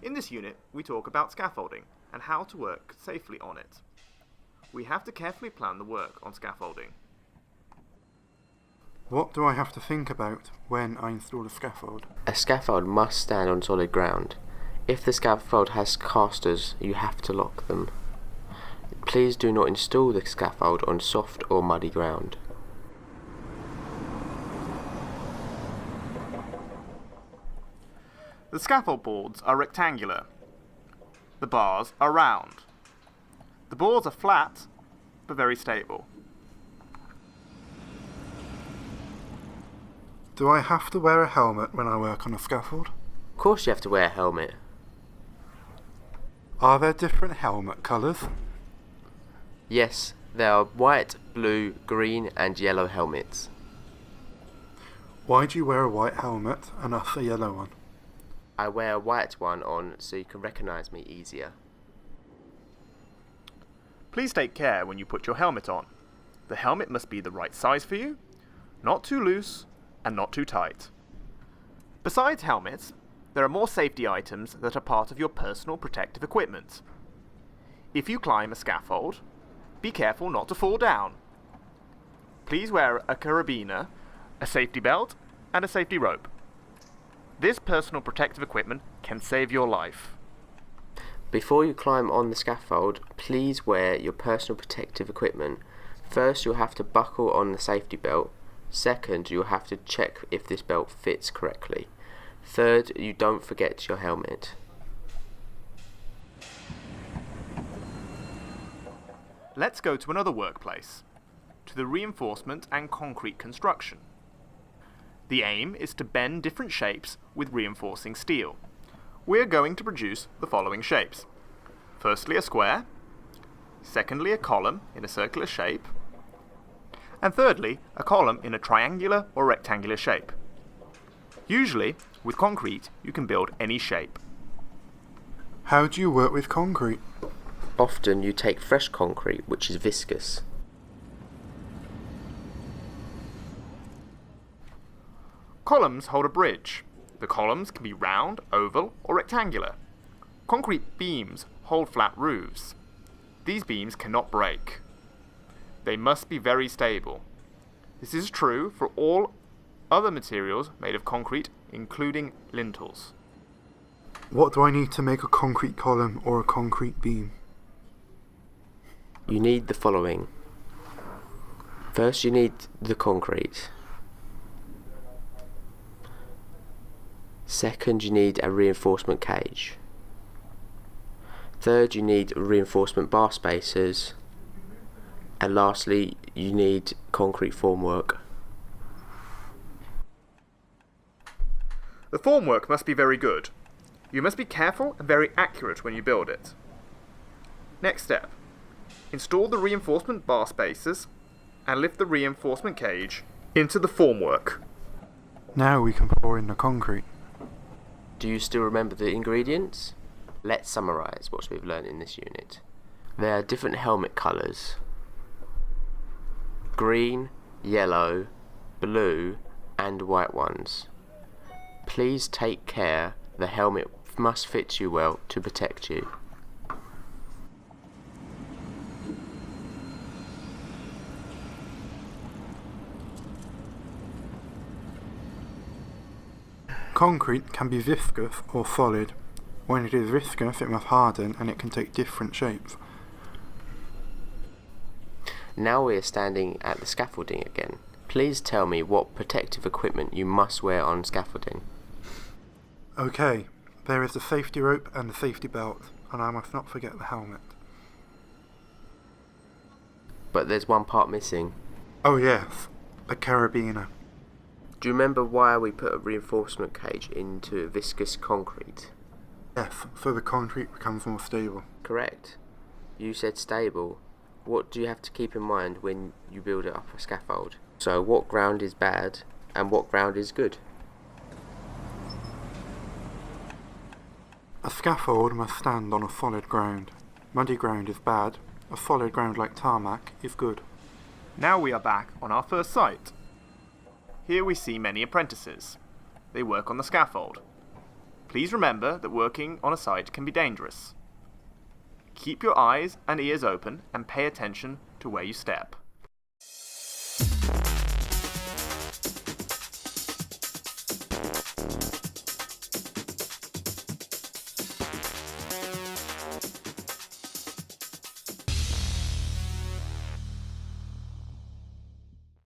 In this unit, we talk about scaffolding and how to work safely on it. We have to carefully plan the work on scaffolding. What do I have to think about when I install a scaffold? A scaffold must stand on solid ground. If the scaffold has casters, you have to lock them. Please do not install the scaffold on soft or muddy ground. The scaffold boards are rectangular. The bars are round. The boards are flat, but very stable. Do I have to wear a helmet when I work on a scaffold? Of course you have to wear a helmet. Are there different helmet colours? Yes, there are white, blue, green and yellow helmets. Why do you wear a white helmet and us a yellow one? I wear a white one on so you can recognise me easier. Please take care when you put your helmet on. The helmet must be the right size for you, not too loose and not too tight. Besides helmets, there are more safety items that are part of your personal protective equipment. If you climb a scaffold, be careful not to fall down. Please wear a carabiner, a safety belt and a safety rope. This personal protective equipment can save your life. Before you climb on the scaffold, please wear your personal protective equipment. First, you'll have to buckle on the safety belt. Second, you'll have to check if this belt fits correctly. Third, you don't forget your helmet. Let's go to another workplace, to the reinforcement and concrete construction. The aim is to bend different shapes with reinforcing steel. We are going to produce the following shapes. Firstly, a square. Secondly, a column in a circular shape. And thirdly, a column in a triangular or rectangular shape. Usually, with concrete, you can build any shape. How do you work with concrete? Often you take fresh concrete, which is viscous. Columns hold a bridge. The columns can be round, oval, or rectangular. Concrete beams hold flat roofs. These beams cannot break. They must be very stable. This is true for all other materials made of concrete, including lintels. What do I need to make a concrete column or a concrete beam? You need the following. First, you need the concrete. Second, you need a reinforcement cage. Third, you need reinforcement bar spacers. And lastly, you need concrete formwork. The formwork must be very good. You must be careful and very accurate when you build it. Next step. Install the reinforcement bar spacers and lift the reinforcement cage into the formwork. Now we can pour in the concrete. Do you still remember the ingredients? Let's summarise what we've learned in this unit. There are different helmet colours. Green, yellow, blue and white ones. Please take care the helmet must fit you well to protect you. Concrete can be viscous or solid. When it is viscous, it must harden and it can take different shapes. Now we are standing at the scaffolding again. Please tell me what protective equipment you must wear on scaffolding. Okay, there is the safety rope and the safety belt, and I must not forget the helmet. But there's one part missing. Oh yes, a carabiner. Do you remember why we put a reinforcement cage into viscous concrete? Yes, so the concrete becomes more stable. Correct. You said stable. What do you have to keep in mind when you build it up a scaffold? So what ground is bad and what ground is good? A scaffold must stand on a solid ground. Muddy ground is bad. A solid ground like tarmac is good. Now we are back on our first site. Here we see many apprentices. They work on the scaffold. Please remember that working on a site can be dangerous. Keep your eyes and ears open and pay attention to where you step.